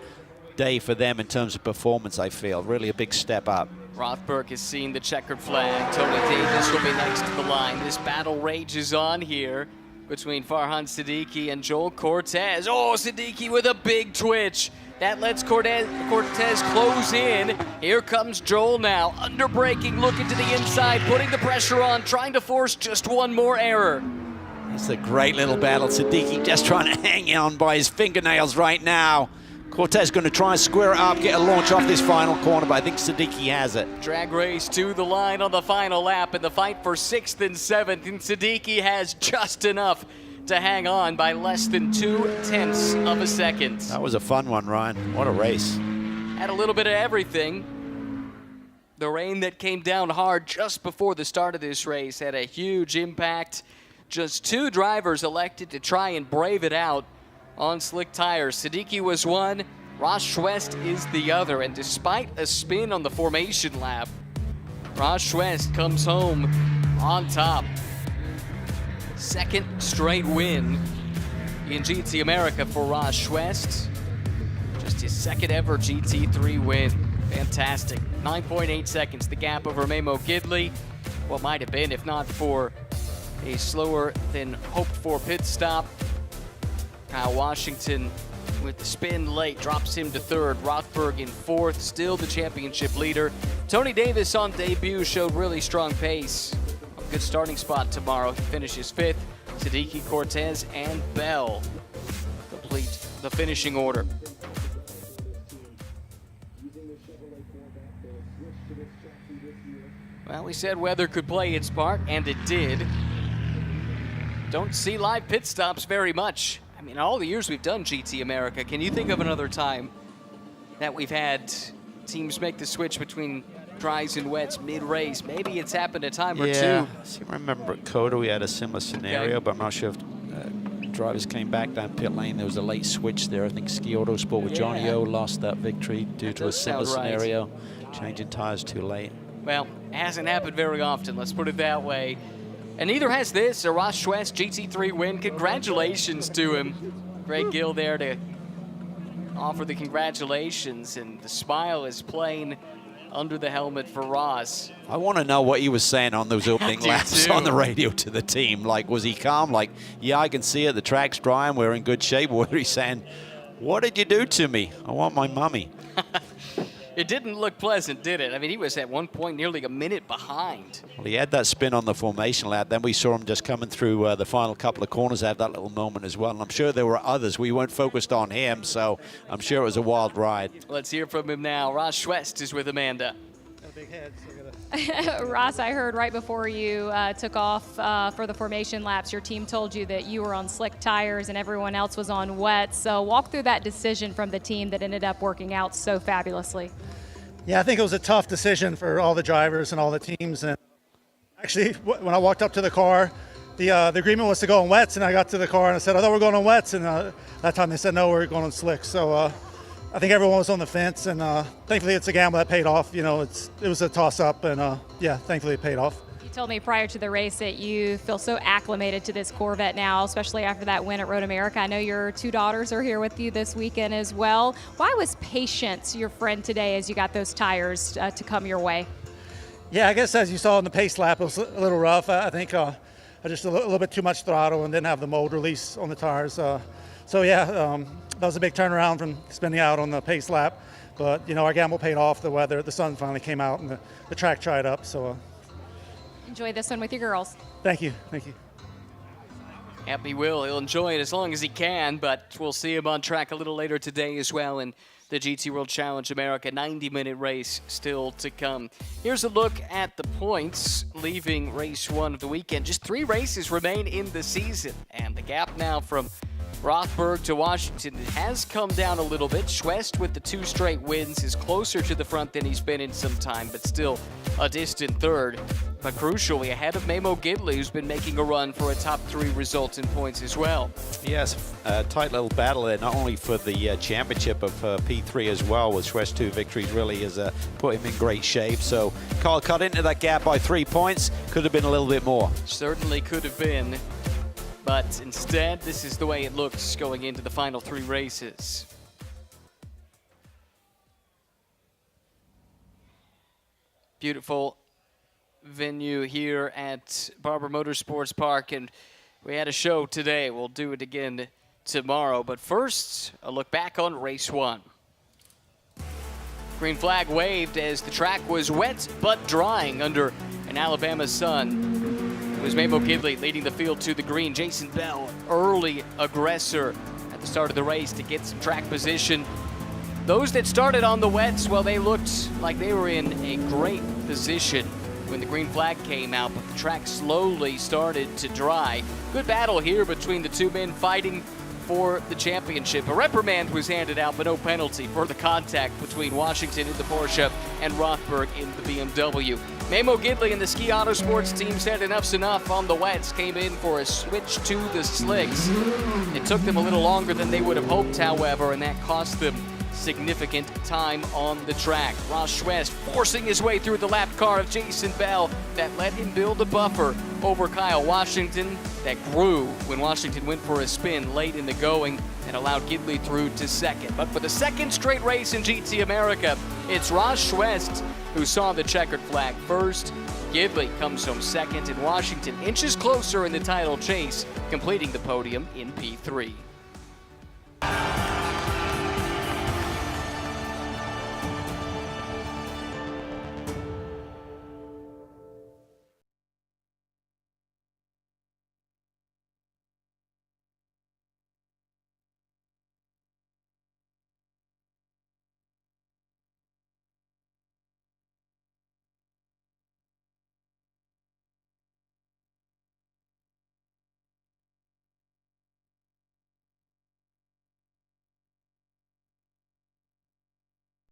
day for them in terms of performance, I feel. Really a big step up. Rothberg has seen the checkered flag. Tony Davis will be next to the line. This battle rages on here between Farhan Siddiqui and Joel Cortez. Oh, Siddiqui with a big twitch. That lets Cortez close in. Here comes Joel now, under braking, looking to the inside, putting the pressure on, trying to force just one more error. It's a great little battle. Siddiqui just trying to hang on by his fingernails right now. Cortez going to try and square it up, get a launch off this final corner, but I think Siddiqui has it. Drag race to the line on the final lap in the fight for 6th and 7th, and Siddiqui has just enough to hang on by less than 0.2 of a second. That was a fun one, Ryan. What a race. Had a little bit of everything. The rain that came down hard just before the start of this race had a huge impact. Just 2 drivers elected to try and brave it out on slick tires. Siddiqui was one, Ross Schwest is the other, and despite a spin on the formation lap, Ross Schwest comes home on top. 2nd straight win in GT America for Ross Schwest. Just Just his second ever GT3 win. Fantastic. 9.8 seconds, the gap over Memo Gidley. What might have been if not for a slower than hoped for pit stop. Kyle Washington with the spin late drops him to third. Rothberg in fourth, still the championship leader. Tony Davis on debut showed really strong pace. A good starting spot tomorrow. He finishes fifth. Siddiqui, Cortez, and Bell complete the finishing order. Well, we said weather could play its part, and it did. Don't see live pit stops very much. I mean, all the years we've done GT America, can you think of another time that we've had teams make the switch between dries and wets mid-race? Maybe it's happened a time or two. Yeah, I remember at Coda we had a similar scenario, Okay. but I'm not sure if drivers came back down pit lane. There was a late switch there. I think Ski Autosport with Johnny Yeah. O lost that victory due to a does similar sound right. scenario, changing tires too late. Well, it hasn't happened very often, let's put it that way. And neither has this, a Ross Schwest GT3 win. Congratulations to him. Greg Gill there to offer the congratulations, and the smile is plain under the helmet for Ross. I want to know what he was saying on those opening do laps too. on the radio to the team. Like, was he calm? Like, yeah, I can see it. The track's dry and we're in good shape. Or was he saying, what did you do to me? I want my mummy. It didn't look pleasant, did it? I mean, he was at one point nearly a minute behind. Well, he had that spin on the formation lap. Then we saw him just coming through the final couple of corners, have that little moment as well. And I'm sure there were others. We weren't focused on him, so I'm sure it was a wild ride. Let's hear from him now. Ross Schwest is with Amanda. Ross, I heard right before you took off for the formation laps, your team told you that you were on slick tires and everyone else was on wet. So walk through that decision from the team that ended up working out so fabulously. Yeah, I think it was a tough decision for all the drivers and all the teams. And actually, when I walked up to the car, the agreement was to go on wets, and I got to the car and I said, I thought we're going on wets, and that time they said, no, we're going on slicks. So I think everyone was on the fence, and thankfully it's a gamble that paid off. You know, it was a toss-up, and yeah, thankfully it paid off. You told me prior to the race that you feel so acclimated to this Corvette now, especially after that win at Road America. I know your two daughters are here with you this weekend as well. Why was patience your friend today as you got those tires to come your way? Yeah, I guess as you saw in the pace lap, it was a little rough. I think I just a little bit too much throttle and didn't have the mold release on the tires. So yeah, that was a big turnaround from spinning out on the pace lap. But, you know, our gamble paid off. The weather, the sun finally came out, and the track dried up. So Enjoy this one with your girls. thank you. Thank you. Happy will. He'll enjoy it as long as he can, but we'll see him on track a little later today as well in the GT World Challenge America 90-minute race still to come. Here's a look at the points leaving race one of the weekend. Just 3 races remain in the season, and the gap now from Rothberg to Washington has come down a little bit. Schwest with the 2 straight wins is closer to the front than he's been in some time, but still a distant third. But crucially ahead of Memo Gidley, who's been making a run for a top 3 result in points as well. Yes, a tight little battle there, not only for the championship of P3 as well, with Schwest's 2 victories really has put him in great shape. So Kyle cut into that gap by 3 points. Could have been a little bit more. Certainly could have been, but instead, this is the way it looks going into the final 3 races. Beautiful venue here at Barber Motorsports Park, and we had a show today. We'll do it again tomorrow, but first, a look back on race 1. Green flag waved as the track was wet but drying under an Alabama sun. It was Memo Gidley leading the field to the green. Jason Bell, early aggressor at the start of the race to get some track position. Those that started on the wets, well, they looked like they were in a great position when the green flag came out, but the track slowly started to dry. Good battle here between the 2 men fighting for the championship. A reprimand was handed out, but no penalty for the contact between Washington in the Porsche and Rothberg in the BMW. Memo Gidley and the Ski Autosports team said enough's enough on the wets, came in for a switch to the slicks. It took them a little longer than they would have hoped, however, and that cost them significant time on the track. Ross Schwest forcing his way through the lap car of Jason Bell that let him build a buffer over Kyle Washington that grew when Washington went for a spin late in the going. and allowed Gidley through to second. But for the second straight race in GT America, it's Ross West who saw the checkered flag first. Gidley comes home second, and Washington inches closer in the title chase, completing the podium in P3.